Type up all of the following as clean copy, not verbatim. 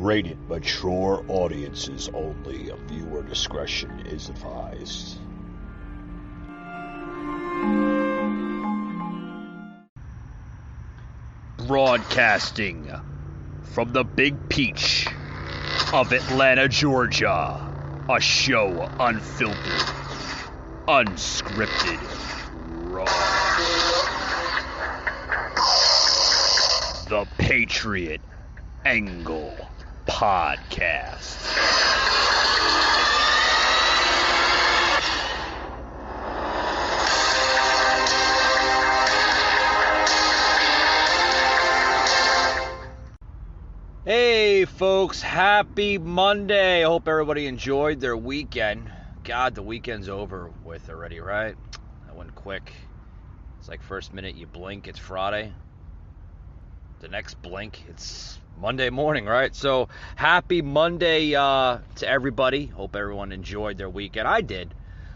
rated mature audiences only. Viewer discretion is advised. Broadcasting from the Big Peach of Atlanta, Georgia. A show unfiltered, unscripted, raw. The Patriot Angle Podcast. Hey folks, happy Monday. I hope everybody enjoyed their weekend. God, the weekend's over with already, right? That went quick. It's like first minute you blink, it's Friday. The next blink, it's Monday morning, right? So happy Monday to everybody. Hope everyone enjoyed their weekend. I did.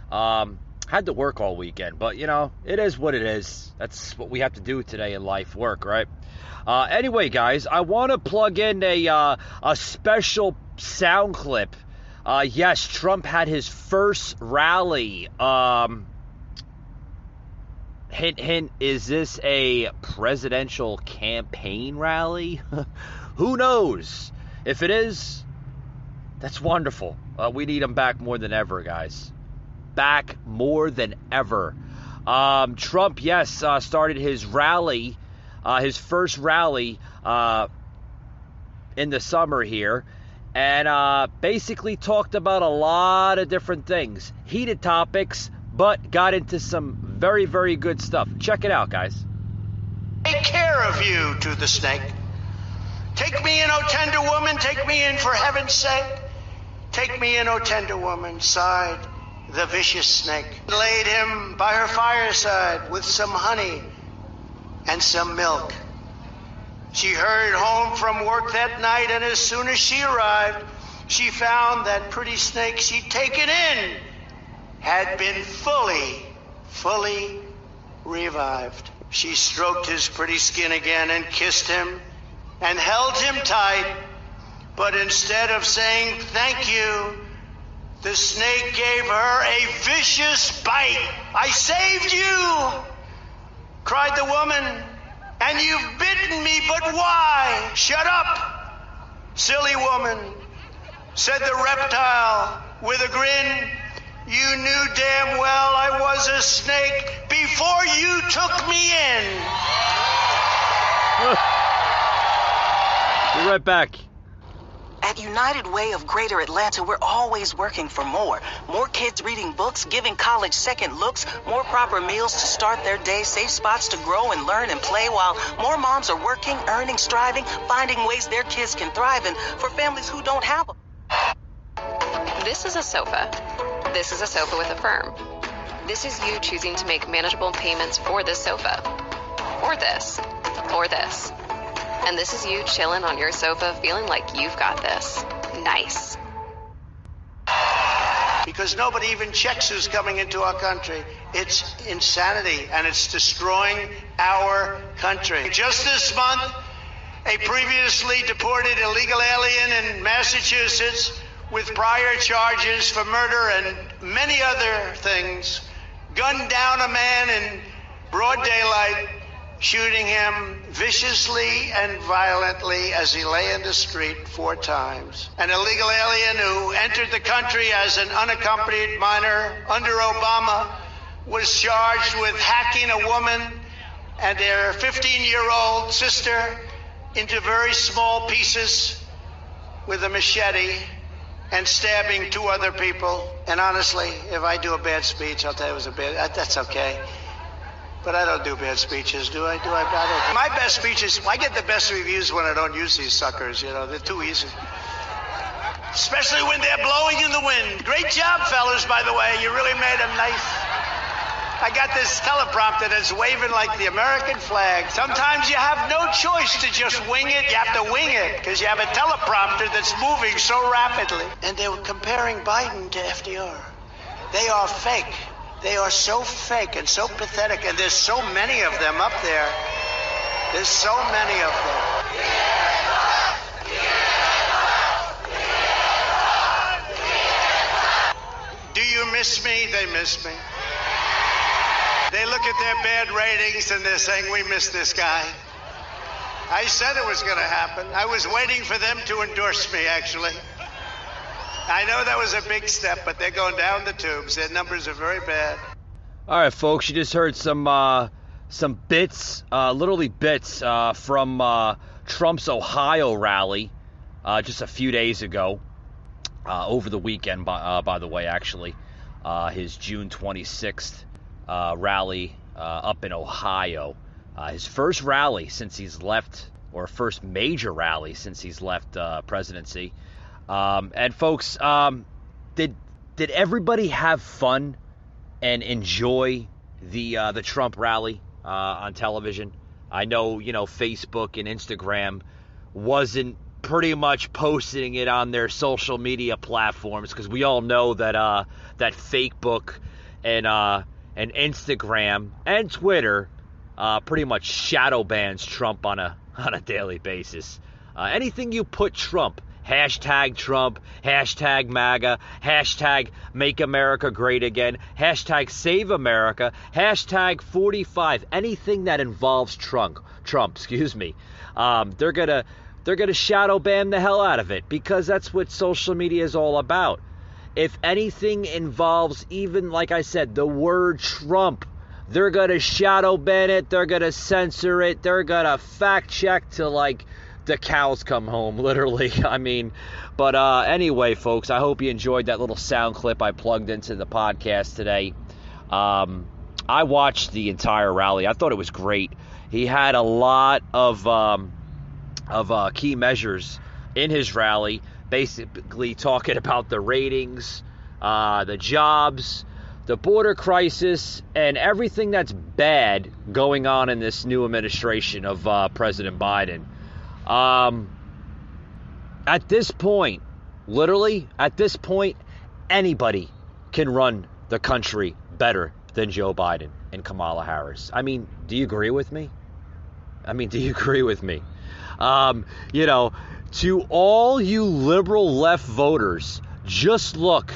Had to work all weekend, but you know, it is what it is. That's what we have to do today in life, work, right? Anyway, guys, I want to plug in a special sound clip. Yes, Trump had his first rally. Hint, hint, is this a presidential campaign rally? Who knows? If it is, that's wonderful. We need him back more than ever, guys. Back more than ever. Trump, yes, started his rally, his first rally in the summer here, and basically talked about a lot of different things. Heated topics, but got into some very, very good stuff. Check it out, guys. Take care of you, to the snake. Take me in, O tender woman, take me in for heaven's sake. Take me in, O tender woman, sighed the vicious snake. Laid him by her fireside with some honey and some milk. She hurried home from work that night, and as soon as she arrived, she found that pretty snake she'd taken in had been fully revived. She stroked his pretty skin again and kissed him and held him tight. But instead of saying thank you, the snake gave her a vicious bite. I saved you, cried the woman, and you've bitten me, but why? Shut up, silly woman, said the reptile with a grin. You knew damn well I was a snake before you took me in. Be right back. At United Way of Greater Atlanta, we're always working for more. More kids reading books, giving college second looks, more proper meals to start their day, safe spots to grow and learn and play, while more moms are working, earning, striving, finding ways their kids can thrive, and for families who don't have them. This is a sofa. This is a sofa with a firm. This is you choosing to make manageable payments for this sofa. Or this. Or this. And this is you chilling on your sofa feeling like you've got this. Nice. Because nobody even checks who's coming into our country. It's insanity, and it's destroying our country. Just this month, a previously deported illegal alien in Massachusetts with prior charges for murder and many other things gunned down a man in broad daylight, shooting him viciously and violently as he lay in the street 4 times. An illegal alien who entered the country as an unaccompanied minor under Obama was charged with hacking a woman and their 15-year-old sister into very small pieces with a machete and stabbing 2 other people. And honestly, if I do a bad speech, I'll tell you it was a bad, that's okay. But I don't do bad speeches, do I? My best speeches, I get the best reviews when I don't use these suckers, you know, they're too easy. Especially when they're blowing in the wind. Great job, fellas, by the way, you really made them nice. I got this teleprompter that's waving like the American flag. Sometimes you have no choice to just wing it. You have to wing it because you have a teleprompter that's moving so rapidly. And they were comparing Biden to FDR. They are fake. They are so fake and so pathetic. And there's so many of them up there. There's so many of them. miss me, they miss me. They look at their bad ratings and they're saying, we miss this guy. I said it was going to happen. I was waiting for them to endorse me, actually. I know that was a big step, but they're going down the tubes. Their numbers are very bad. All right, folks, you just heard some bits, literally bits from Trump's Ohio rally just a few days ago, over the weekend, by the way, actually, his June 26th rally up in Ohio. His first rally since he's left, or first major rally since he's left presidency. And folks, did everybody have fun and enjoy the Trump rally on television? I know, Facebook and Instagram wasn't pretty much posting it on their social media platforms, because we all know that that Facebook and Instagram and Twitter pretty much shadow bans Trump on a daily basis. Anything you put Trump, hashtag Trump, hashtag MAGA, hashtag Make America Great Again, hashtag Save America, hashtag 45, anything that involves Trump, they're gonna shadow ban the hell out of it, because that's what social media is all about. If anything involves, even like I said, the word Trump, they're gonna shadow ban it, they're gonna censor it, they're gonna fact check till like the cows come home, literally. I mean, but anyway, folks, I hope you enjoyed that little sound clip I plugged into the podcast today. I watched the entire rally. I thought it was great. He had a lot of key measures in his rally, basically talking about the ratings, the jobs, the border crisis, and everything that's bad going on in this new administration of President Biden. At this point, literally, at this point, anybody can run the country better than Joe Biden and Kamala Harris. I mean, do you agree with me? To all you liberal left voters, just look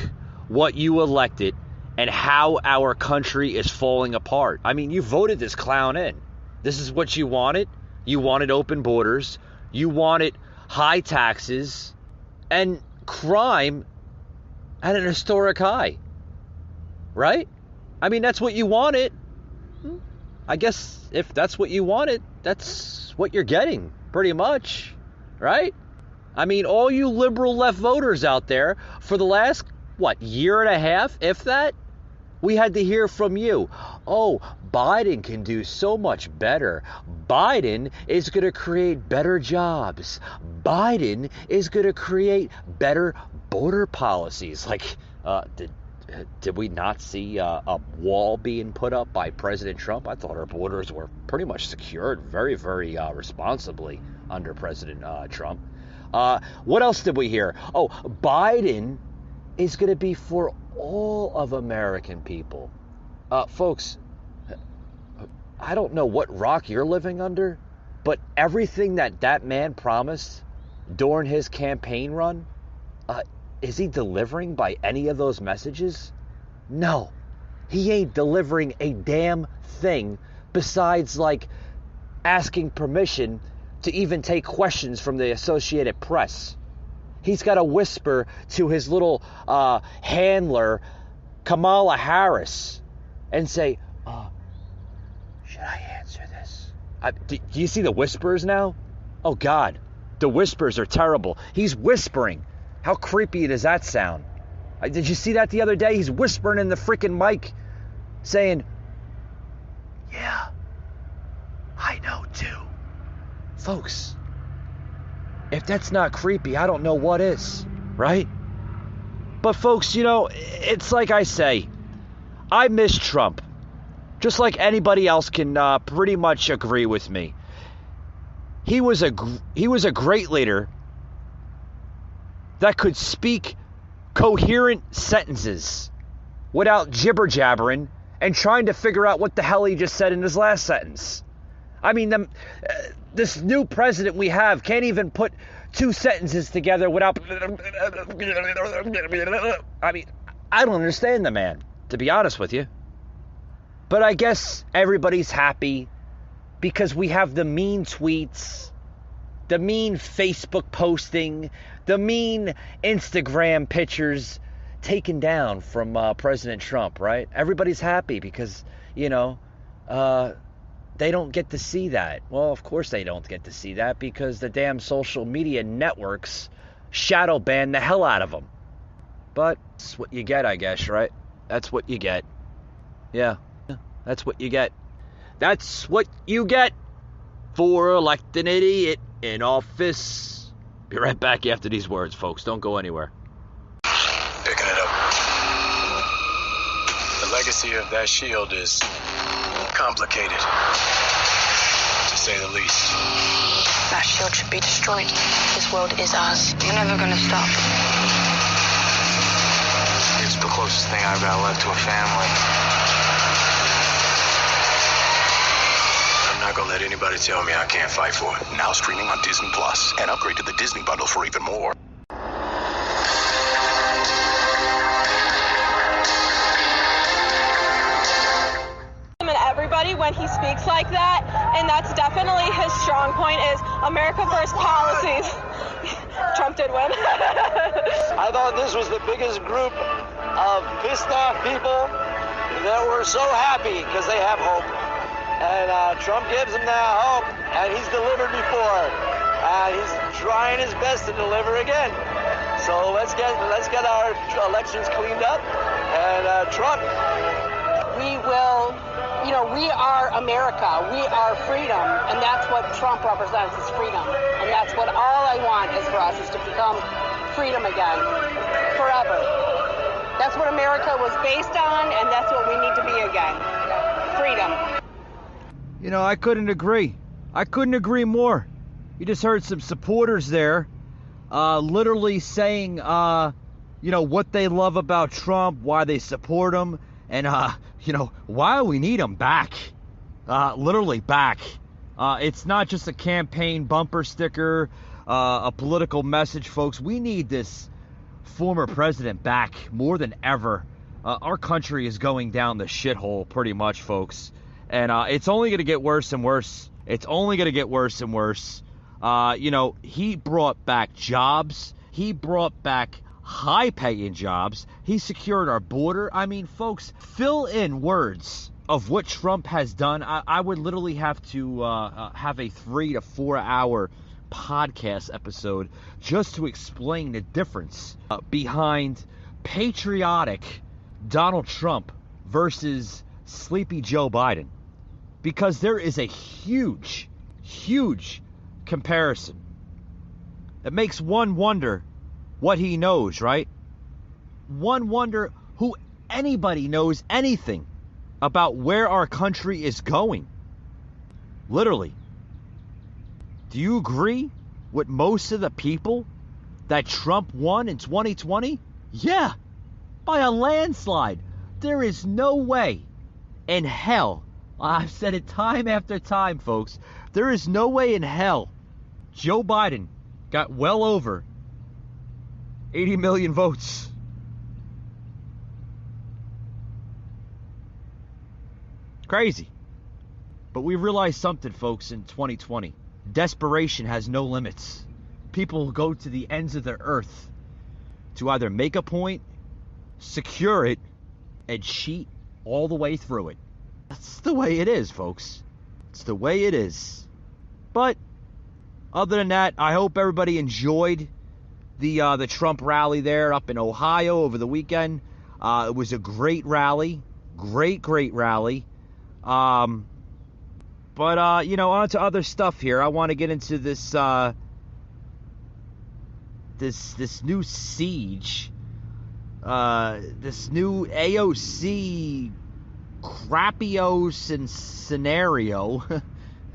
what you elected and how our country is falling apart. I mean, you voted this clown in. This is what you wanted. You wanted open borders. You wanted high taxes and crime at an historic high, right? I mean, that's what you wanted. I guess if that's what you wanted, that's what you're getting, pretty much, right? I mean, all you liberal left voters out there, for the last, year and a half, if that, we had to hear from you. Oh, Biden can do so much better. Biden is going to create better jobs. Biden is going to create better border policies. Did we not see a wall being put up by President Trump? I thought our borders were pretty much secured very, very responsibly under President Trump. What else did we hear? Oh, Biden is going to be for all of American people. Folks, I don't know what rock you're living under, but everything that man promised during his campaign run, is he delivering by any of those messages? No, he ain't delivering a damn thing besides asking permission to even take questions from the Associated Press. He's got to whisper to his little handler, Kamala Harris, and say, should I answer this? Do you see the whispers now? Oh, God, the whispers are terrible. He's whispering. How creepy does that sound? Did you see that the other day? He's whispering in the freaking mic, saying, yeah, I know too. Folks, if that's not creepy, I don't know what is, right? But folks, it's like I say, I miss Trump. Just like anybody else can pretty much agree with me. He was a great leader that could speak coherent sentences without jibber-jabbering and trying to figure out what the hell he just said in his last sentence. I mean, this new president we have can't even put two sentences together without... I mean, I don't understand the man, to be honest with you. But I guess everybody's happy because we have the mean tweets, the mean Facebook posting, the mean Instagram pictures taken down from President Trump, right? Everybody's happy because, they don't get to see that. Well, of course they don't get to see that because the damn social media networks shadow ban the hell out of them. But that's what you get, I guess, right? That's what you get. Yeah, that's what you get. That's what you get for electing an idiot in office. Be right back after these words, folks. Don't go anywhere. Picking it up. The legacy of that shield is complicated, to say the least. That shield should be destroyed. This world is ours. We're never gonna stop. It's the closest thing I've got left to a family. I'm not gonna let anybody tell me I can't fight for it. Now streaming on Disney Plus, and upgrade to the Disney Bundle for even more. Everybody when he speaks like that, and that's definitely his strong point is America First policies. Trump did win. I thought this was the biggest group of pissed off people that were so happy because they have hope. And Trump gives them that hope, and he's delivered before. He's trying his best to deliver again. So let's get our elections cleaned up. And Trump, We will, we are America. We are freedom, and that's what Trump represents is freedom. And that's what all I want is for us is to become freedom again, forever. That's what America was based on, and that's what we need to be again. Freedom. I couldn't agree. I couldn't agree more. You just heard some supporters there literally saying, what they love about Trump, why they support him, and, why we need him back. Literally back. It's not just a campaign bumper sticker, a political message, folks. We need this former president back more than ever. Our country is going down the shithole pretty much, folks. And it's only going to get worse and worse. It's only going to get worse and worse. He brought back jobs. He brought back high-paying jobs. He secured our border. I mean, folks, fill in words of what Trump has done. I would literally have to have a 3 to 4 hour podcast episode just to explain the difference behind patriotic Donald Trump versus sleepy Joe Biden. Because there is a huge, huge comparison. It makes one wonder what he knows, right? One wonder who anybody knows anything about where our country is going. Literally. Do you agree with most of the people that Trump won in 2020? Yeah, by a landslide. There is no way in hell, I've said it time after time, folks, there is no way in hell Joe Biden got well over 80 million votes. Crazy. But we realized something, folks, in 2020. Desperation has no limits. People go to the ends of the earth to either make a point, secure it, and cheat all the way through it. That's the way it is, folks. It's the way it is. But other than that, I hope everybody enjoyed the Trump rally there up in Ohio over the weekend. It was a great rally. Great rally. But on to other stuff here. I want to get into this this new siege. This new AOC crapios and scenario,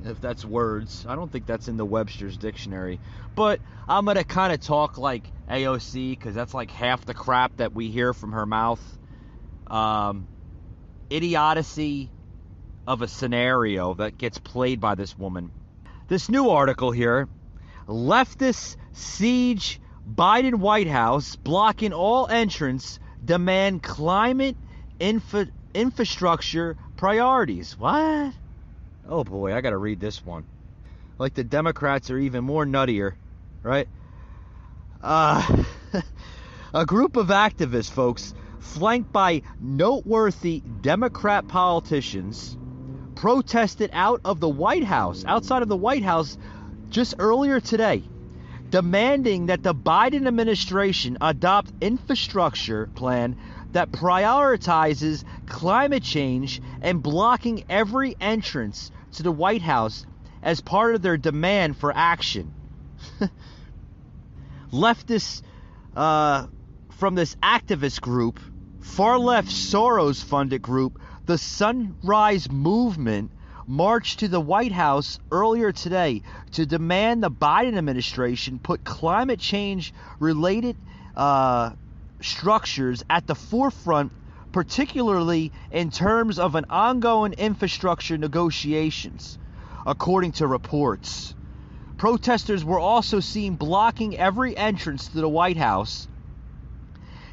if that's words. I don't think that's in the Webster's dictionary. But I'm going to kind of talk like AOC because that's like half the crap that we hear from her mouth. Idiocy of a scenario that gets played by this woman. This new article here, leftists siege Biden White House, blocking all entrance demand climate infrastructure priorities. What? Oh boy, I gotta read this one. Like the Democrats are even more nuttier, right? A group of activists, folks, flanked by noteworthy Democrat politicians, protested outside of the White House just earlier today, demanding that the Biden administration adopt infrastructure plan that prioritizes climate change and blocking every entrance to the White House as part of their demand for action. Leftists from this activist group, far-left Soros-funded group, the Sunrise Movement, marched to the White House earlier today to demand the Biden administration put climate change-related structures at the forefront, particularly in terms of an ongoing infrastructure negotiations, according to reports. Protesters were also seen blocking every entrance to the White House,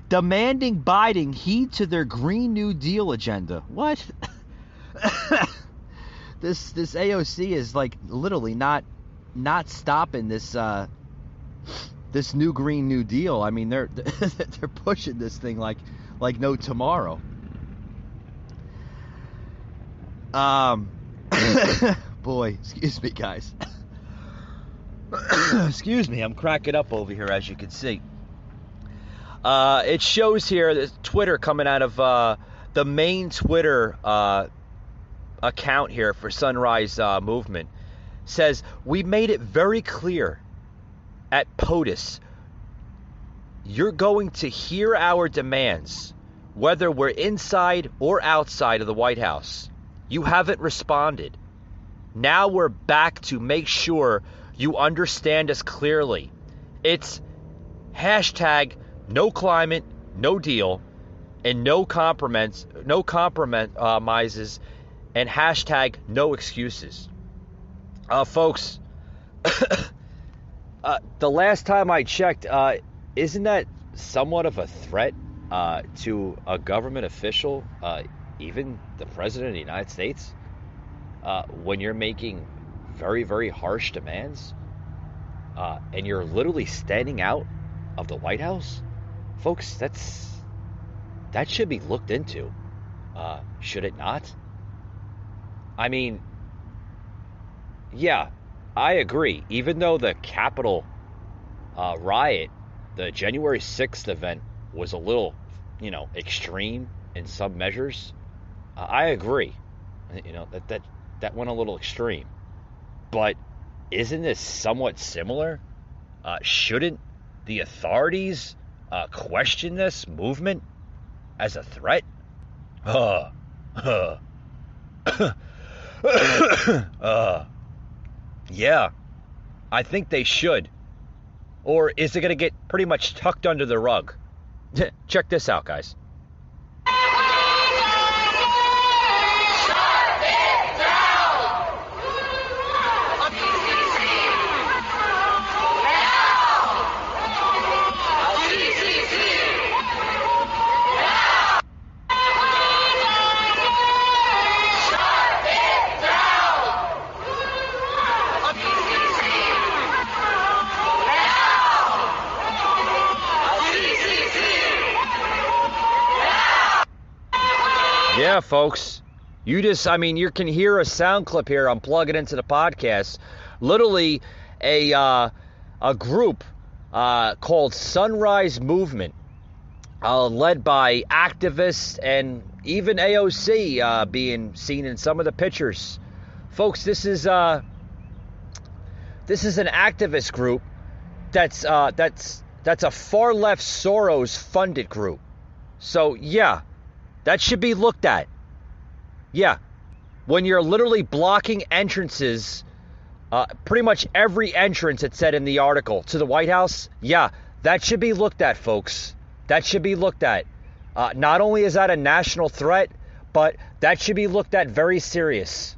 demanding Biden heed to their Green New Deal agenda. What? This AOC is like literally not stopping this this new Green New Deal. I mean, they're pushing this thing like no tomorrow. Boy, excuse me, guys. Excuse me, I'm cracking up over here, as you can see. It shows here that Twitter coming out of the main Twitter account here for Sunrise Movement says, "We made it very clear at POTUS, you're going to hear our demands, whether we're inside or outside of the White House. You haven't responded. Now we're back to make sure you understand us clearly. It's hashtag no climate, no deal, and no compromises, and hashtag no excuses." Folks, the last time I checked, isn't that somewhat of a threat to a government official, even the President of the United States, when you're making very, very harsh demands, and you're literally standing out of the White House? Folks, that should be looked into. Should it not? I mean, yeah, I agree. Even though the Capitol riot, the January 6th event, was a little, extreme in some measures, I agree. That went a little extreme. But isn't this somewhat similar? Shouldn't the authorities question this movement as a threat? Yeah, I think they should. Or is it going to get pretty much tucked under the rug? Check this out, guys. Yeah, folks, you can hear a sound clip here. I'm plugging into the podcast. Literally a group called Sunrise Movement, led by activists and even AOC being seen in some of the pictures. Folks, this is an activist group that's a far left Soros funded group. So yeah, that should be looked at. Yeah. When you're literally blocking entrances, pretty much every entrance, it said in the article, to the White House, yeah, that should be looked at, folks. That should be looked at. Not only is that a national threat, but that should be looked at very serious.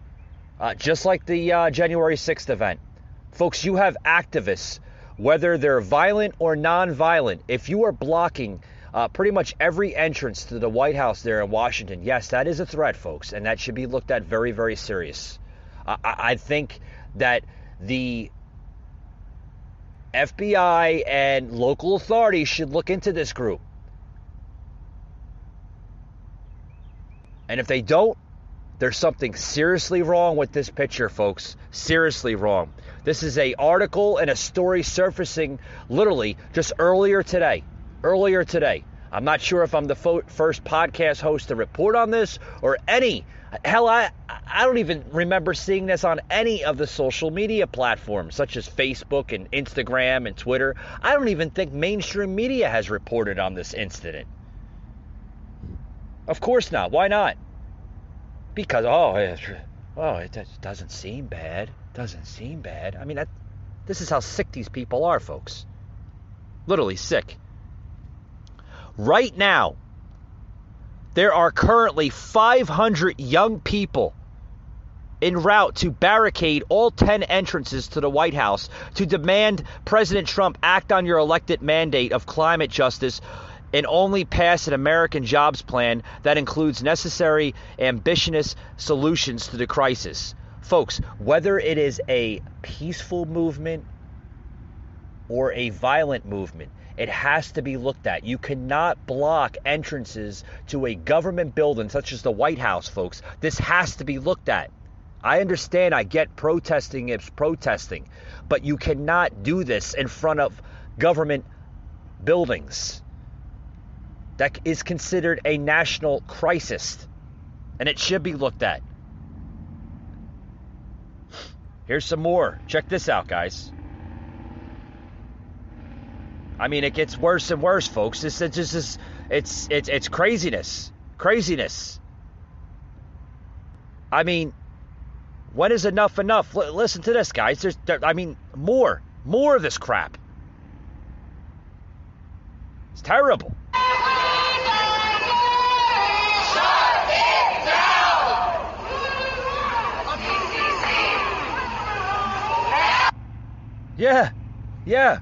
Just like the January 6th event. Folks, you have activists, whether they're violent or non-violent. If you are blocking pretty much every entrance to the White House there in Washington, yes, that is a threat, folks, and that should be looked at very, very serious. I think that the FBI and local authorities should look into this group. And if they don't, there's something seriously wrong with this picture, folks. Seriously wrong. This is an article and a story surfacing literally just earlier today. I'm not sure if I'm the first podcast host to report on this or any. Hell, I don't even remember seeing this on any of the social media platforms such as Facebook and Instagram and Twitter. I don't even think mainstream media has reported on this incident. Of course not. Why not? Because, it doesn't seem bad. I mean, this is how sick these people are, folks. Literally sick. Right now, there are currently 500 young people en route to barricade all 10 entrances to the White House to demand President Trump act on your elected mandate of climate justice and only pass an American jobs plan that includes necessary, ambitious solutions to the crisis. Folks, whether it is a peaceful movement or a violent movement, it has to be looked at. You cannot block entrances to a government building such as the White House, folks. This has to be looked at. I understand, I get protesting is protesting, but you cannot do this in front of government buildings. That is considered a national crisis, and it should be looked at. Here's some more. Check this out, guys. I mean, it gets worse and worse, folks. It's craziness. I mean, when is enough enough? Listen to this, guys. More of this crap. It's terrible. Yeah.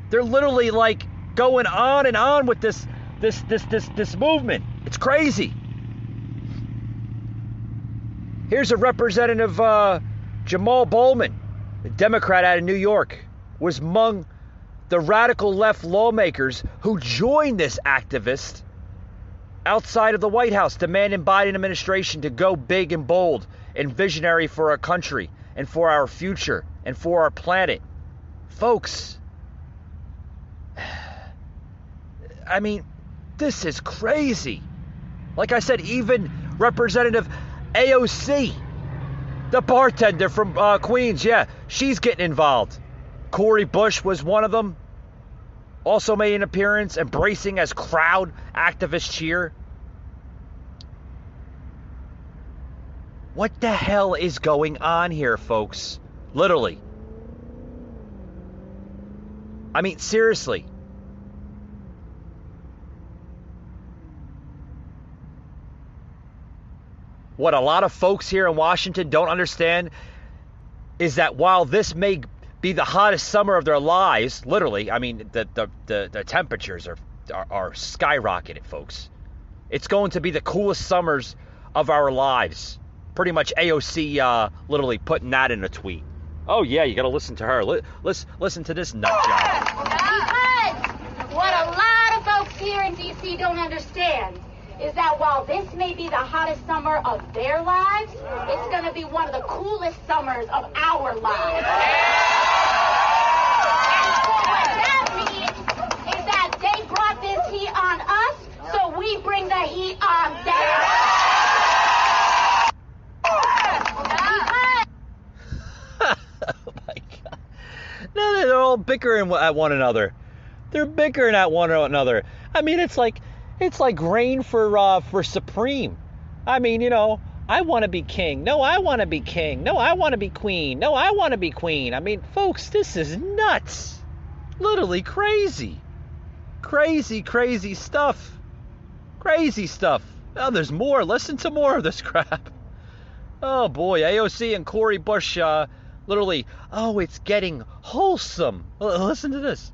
They're literally like going on and on with this movement. It's crazy. Here's a representative, Jamal Bowman, a Democrat out of New York, was among the radical left lawmakers who joined this activist outside of the White House, demanding Biden administration to go big and bold and visionary for our country and for our future and for our planet. Folks, I mean, this is crazy. Like I said, even Representative AOC, the bartender from Queens, she's getting involved. Cori Bush was one of them. Also made an appearance, embracing as crowd activists cheer. What the hell is going on here, folks? Literally. I mean, seriously. What a lot of folks here in Washington don't understand is that while this may be the hottest summer of their lives, literally, I mean, the temperatures are skyrocketing, folks. It's going to be the coolest summers of our lives. Pretty much AOC literally putting that in a tweet. Oh, yeah, you got to listen to her. Listen to this nut job. Because what a lot of folks here in D.C. don't understand is that while this may be the hottest summer of their lives, it's going to be one of the coolest summers of our lives. And so what that means is that they brought this heat on us, so we bring the heat on them. Oh my God. No, they're all bickering at one another. They're bickering at one another. I mean, it's like rain for Supreme. I mean, you know, I want to be king. No, I want to be king. No, I want to be queen. No, I want to be queen. I mean, folks, this is nuts. Literally crazy. Crazy stuff. Crazy stuff. Oh, there's more. Listen to more of this crap. Oh, boy. AOC and Cori Bush, literally, oh, it's getting wholesome. Listen to this.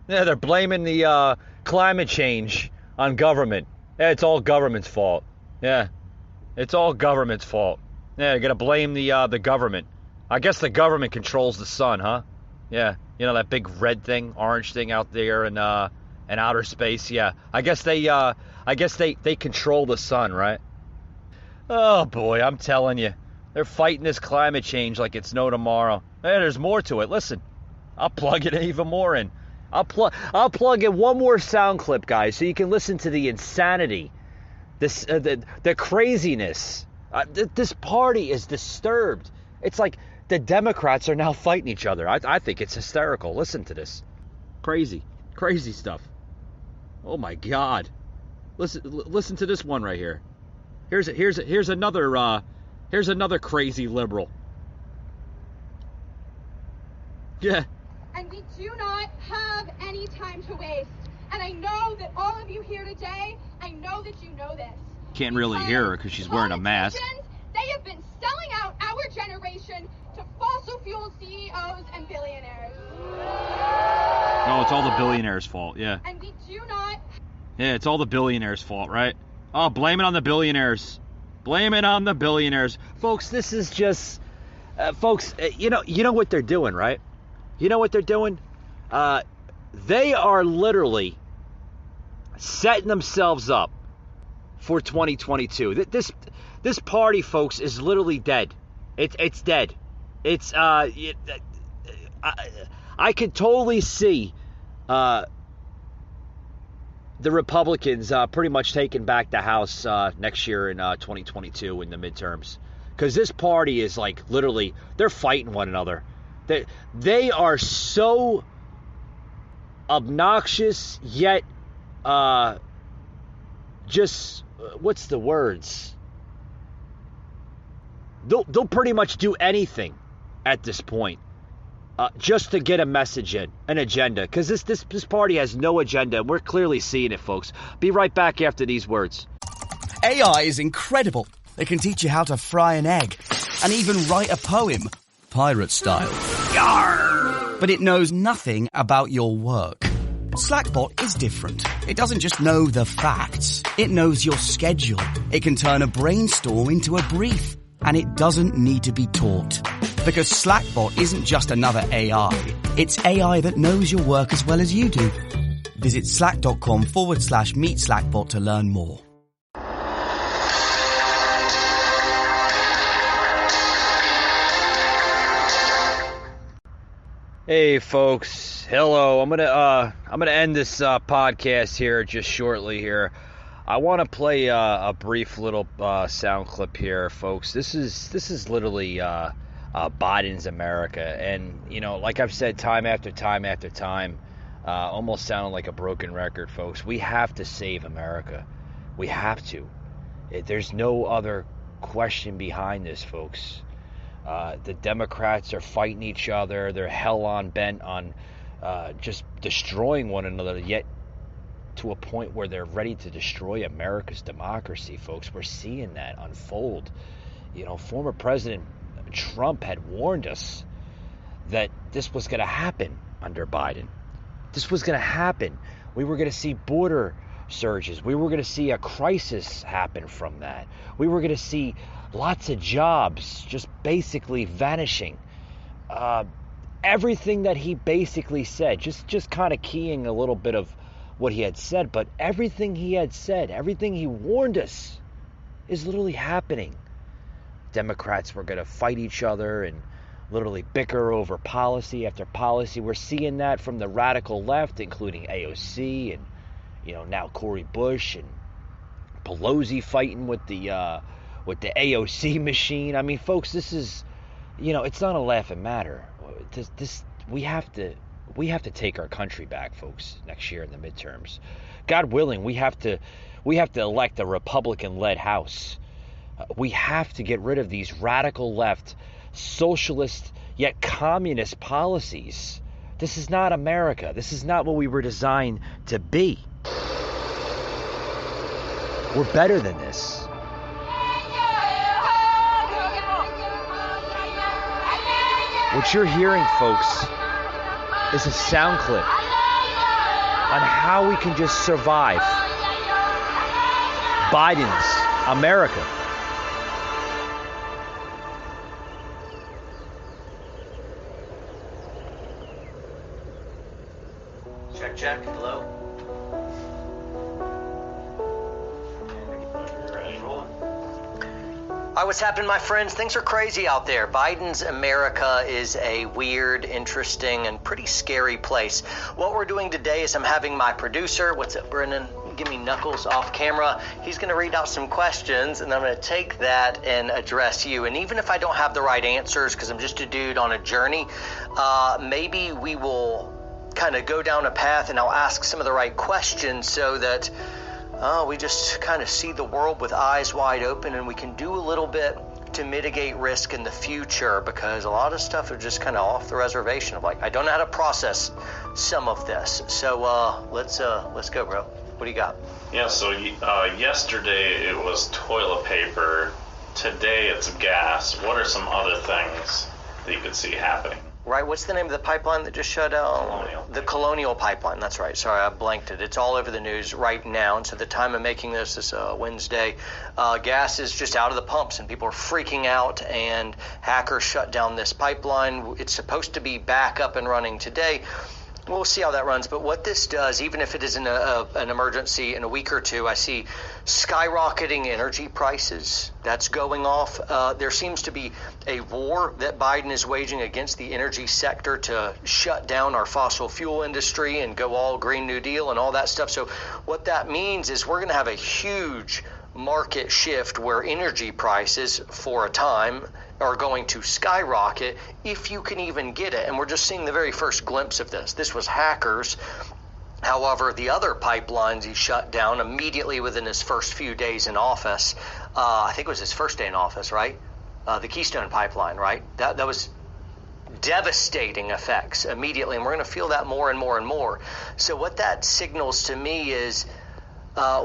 Yeah, they're blaming the climate change on government. Yeah, it's all government's fault. Yeah, it's all government's fault. Yeah, you're gonna blame the government. I guess the government controls the sun, huh? Yeah, you know that big red thing, orange thing out there in outer space. Yeah, I guess they control the sun, right? Oh boy, I'm telling you, they're fighting this climate change like it's no tomorrow. Hey, there's more to it. Listen, I'll plug it even more in. I'll plug in one more sound clip, guys, so you can listen to the insanity, the craziness. This party is disturbed. It's like the Democrats are now fighting each other. I think it's hysterical. Listen to this. Crazy stuff. Oh my God. Listen to this one right here. Here's another crazy liberal. Yeah. And we do not have any time to waste. And I know that all of you here today, I know that you know this. Can't really hear her because she's wearing a mask. They have been selling out our generation to fossil fuel CEOs and billionaires. Oh, it's all the billionaires' fault, yeah. And we do not... Yeah, it's all the billionaires' fault, right? Oh, blame it on the billionaires. Blame it on the billionaires. Folks, this is just... folks, you know what they're doing, right? You know what they're doing? They are literally setting themselves up for 2022. This party, folks, is literally dead. It's dead. It's I could totally see the Republicans pretty much taking back the House next year in 2022 in the midterms, because this party is like literally they're fighting one another. They are so obnoxious yet just what's the words? They'll pretty much do anything at this point just to get a message in, an agenda, because this party has no agenda, and we're clearly seeing it, folks. Be right back after these words. AI is incredible. It can teach you how to fry an egg and even write a poem, pirate style. Yarr! But it knows nothing about your work. Slackbot is different. It doesn't just know the facts. It knows your schedule. It can turn a brainstorm into a brief. And it doesn't need to be taught. Because Slackbot isn't just another AI. It's AI that knows your work as well as you do. Visit slack.com/meet Slackbot to learn more. Hey folks, hello. I'm gonna end this podcast here just shortly here. I want to play a brief little sound clip here, folks. This is literally Biden's America, and you know, like I've said time after time after time, almost sounding like a broken record, folks. We have to save America. We have to. There's no other question behind this, folks. The Democrats are fighting each other. They're hell on bent on just destroying one another, yet to a point where they're ready to destroy America's democracy, folks. We're seeing that unfold. You know, former President Trump had warned us that this was going to happen under Biden. This was going to happen. We were going to see border surges. We were going to see a crisis happen from that. We were going to see lots of jobs just basically vanishing. Everything that he basically said, just kind of keying a little bit of what he had said, but everything he had said, everything he warned us is literally happening. Democrats were going to fight each other and literally bicker over policy after policy. We're seeing that from the radical left, including AOC and, you know, now Cori Bush and Pelosi fighting with the AOC machine. I mean, folks, this is, you know, it's not a laughing matter. We have to take our country back, folks, next year in the midterms. God willing, we have to elect a Republican-led House. We have to get rid of these radical left, socialist yet communist policies. This is not America. This is not what we were designed to be. We're better than this. What you're hearing, folks, is a sound clip on how we can just survive Biden's America. Check. Hello. Hi, what's happening, my friends? Things are crazy out there. Biden's America is a weird, interesting, and pretty scary place. What we're doing today is I'm having my producer, what's up, Brennan? Give me Knuckles off camera. He's going to read out some questions, and I'm going to take that and address you. And even if I don't have the right answers, because I'm just a dude on a journey, maybe we will kind of go down a path and I'll ask some of the right questions so that we just kind of see the world with eyes wide open, and we can do a little bit to mitigate risk in the future, because a lot of stuff is just kind of off the reservation of like, I don't know how to process some of this. So let's go, bro. What do you got? Yeah, so yesterday it was toilet paper. Today it's gas. What are some other things that you could see happening? Right, what's the name of the pipeline that just shut down? Colonial. The Colonial Pipeline, that's right. Sorry, I blanked it. It's all over the news right now. And so the time of making this Wednesday, gas is just out of the pumps and people are freaking out, and hackers shut down this pipeline. It's supposed to be back up and running today. We'll see how that runs. But what this does, even if it is an emergency in a week or two, I see skyrocketing energy prices. That's going off. There seems to be a war that Biden is waging against the energy sector to shut down our fossil fuel industry and go all Green New Deal and all that stuff. So what that means is we're going to have a huge market shift where energy prices for a time are going to skyrocket, if you can even get it. And we're just seeing the very first glimpse of this. This was hackers. However, the other pipelines he shut down immediately within his first few days in office. I think it was his first day in office, right? The Keystone Pipeline, right? That was devastating effects immediately, and we're going to feel that more and more and more. So what that signals to me is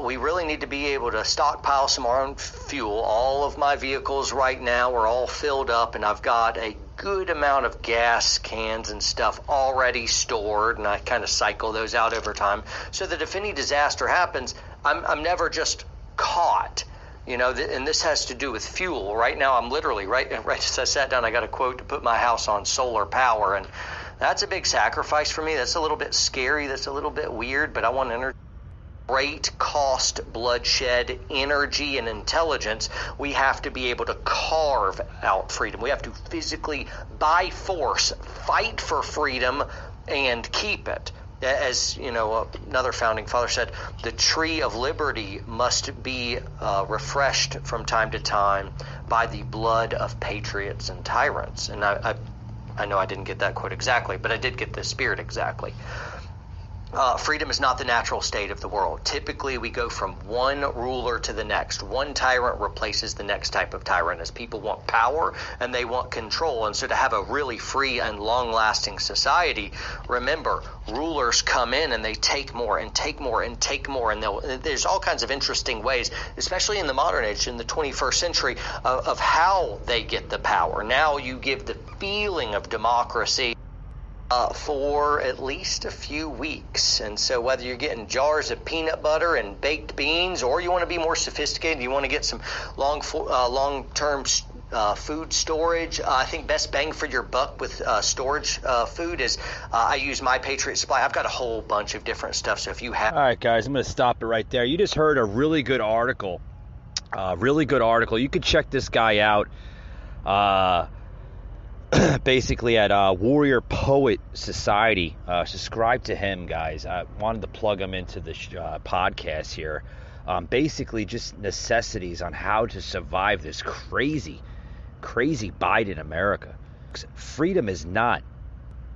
we really need to be able to stockpile some of our own fuel. All of my vehicles right now are all filled up, and I've got a good amount of gas cans and stuff already stored, and I kind of cycle those out over time so that if any disaster happens, I'm never just caught. You know, and this has to do with fuel. Right now, I'm literally, right as I sat down, I got a quote to put my house on solar power, and that's a big sacrifice for me. That's a little bit scary. That's a little bit weird, but I want energy. Great cost, bloodshed, energy, and intelligence. We have to be able to carve out freedom. We have to physically, by force, fight for freedom and keep it. As you know, another founding father said, the tree of liberty must be refreshed from time to time by the blood of patriots and tyrants. And I know I didn't get that quote exactly, but I did get the spirit exactly. Freedom is not the natural state of the world. Typically, we go from one ruler to the next. One tyrant replaces the next type of tyrant as people want power and they want control. And so to have a really free and long-lasting society, remember, rulers come in and they take more and take more and take more. And there's all kinds of interesting ways, especially in the modern age, in the 21st century, of how they get the power. Now you give the feeling of democracy for at least a few weeks. And so whether you're getting jars of peanut butter and baked beans, or you want to be more sophisticated, you want to get some long-term food storage, I think best bang for your buck with storage food is I use My Patriot Supply. I've got a whole bunch of different stuff. So if you have... All right, guys, I'm going to stop it right there. You just heard a really good article. You could check this guy out. Basically at Warrior Poet Society. Subscribe to him, guys. I wanted to plug him into the podcast here. Basically just necessities on how to survive this crazy Biden America. Freedom is not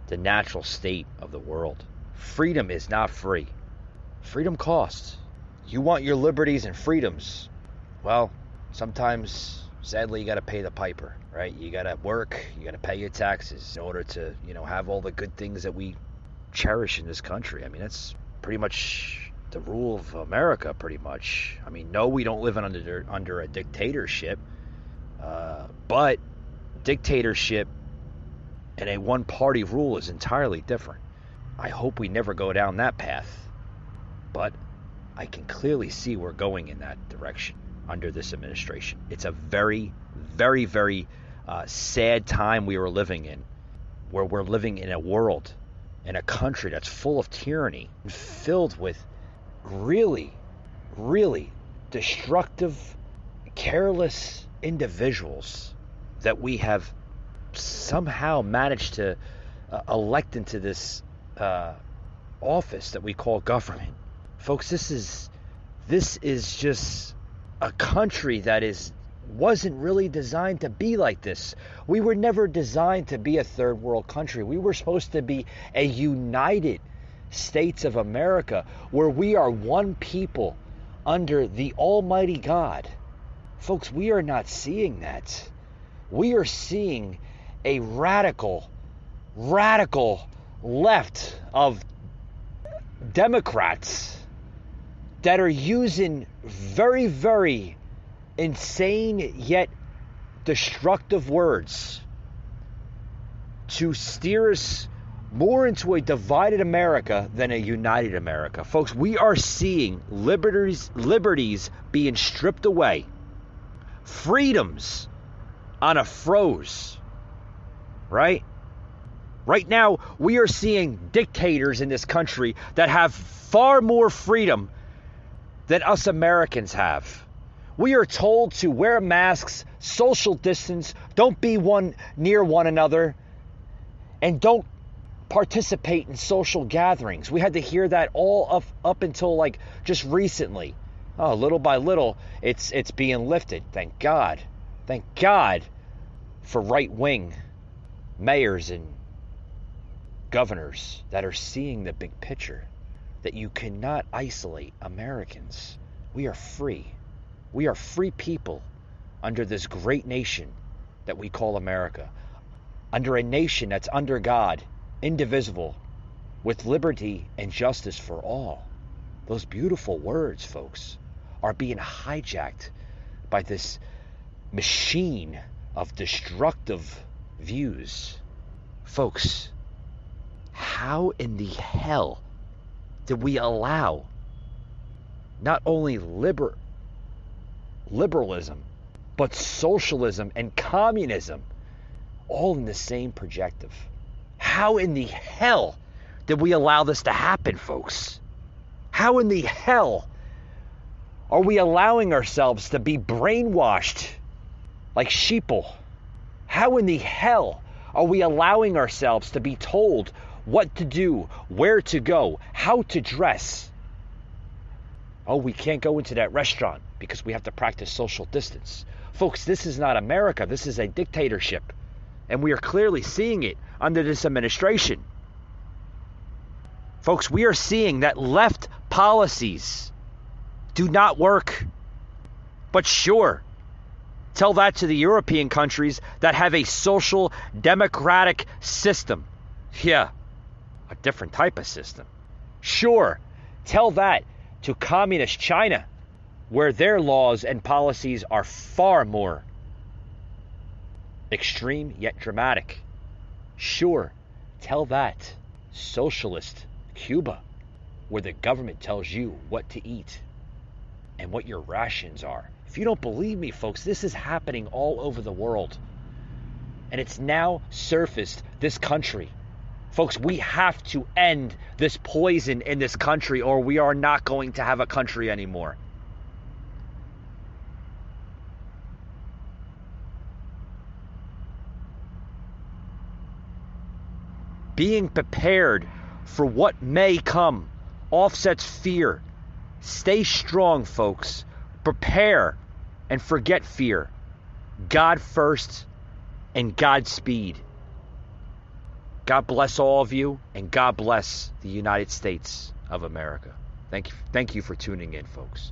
the natural state of the world. Freedom is not free. Freedom costs. You want your liberties and freedoms. Well, sometimes, sadly, you got to pay the piper, right? You got to work, you got to pay your taxes in order to, have all the good things that we cherish in this country. I mean, that's pretty much the rule of America, pretty much. I mean, no, we don't live under a dictatorship, but dictatorship and a one-party rule is entirely different. I hope we never go down that path. But I can clearly see we're going in that direction under this administration. It's a very, very, very sad time we are living in, where we're living in a world, in a country that's full of tyranny, filled with really, really destructive, careless individuals that we have somehow managed to elect into this office that we call government. Folks, this is just a country that wasn't really designed to be like this. We were never designed to be a third world country. We were supposed to be a United States of America, where we are one people under the Almighty God. Folks, we are not seeing that. We are seeing a radical left of Democrats that are using very, very insane yet destructive words to steer us more into a divided America than a united America. Folks, we are seeing liberties being stripped away. Freedoms on a froze. Right? Right now, we are seeing dictators in this country that have far more freedom than us Americans have. We are told to wear masks, social distance, don't be near one another, and don't participate in social gatherings. We had to hear that all up until like just recently. Oh, little by little, it's being lifted. Thank God. Thank God for right-wing mayors and governors that are seeing the big picture, that you cannot isolate Americans. We are free. We are free people under this great nation that we call America, under a nation that's under God, indivisible, with liberty and justice for all. Those beautiful words, folks, are being hijacked by this machine of destructive views. Folks, how in the hell did we allow not only liberalism, but socialism and communism all in the same projective? How in the hell did we allow this to happen, folks? How in the hell are we allowing ourselves to be brainwashed like sheeple? How in the hell are we allowing ourselves to be told what to do, where to go, how to dress? Oh, we can't go into that restaurant because we have to practice social distance. Folks, this is not America. This is a dictatorship. And we are clearly seeing it under this administration. Folks, we are seeing that left policies do not work. But sure, tell that to the European countries that have a social democratic system. Yeah, a different type of system. Sure, tell that to communist China, where their laws and policies are far more extreme yet dramatic. Sure, tell that socialist Cuba, where the government tells you what to eat and what your rations are. If you don't believe me, folks, this is happening all over the world. And it's now surfaced this country. Folks, we have to end this poison in this country, or we are not going to have a country anymore. Being prepared for what may come offsets fear. Stay strong, folks. Prepare and forget fear. God first and Godspeed. God bless all of you, and God bless the United States of America. Thank you for tuning in, folks.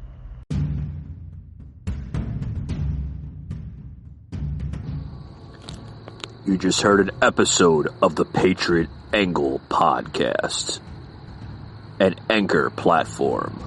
You just heard an episode of the Patriot Angle podcast, an Anchor platform.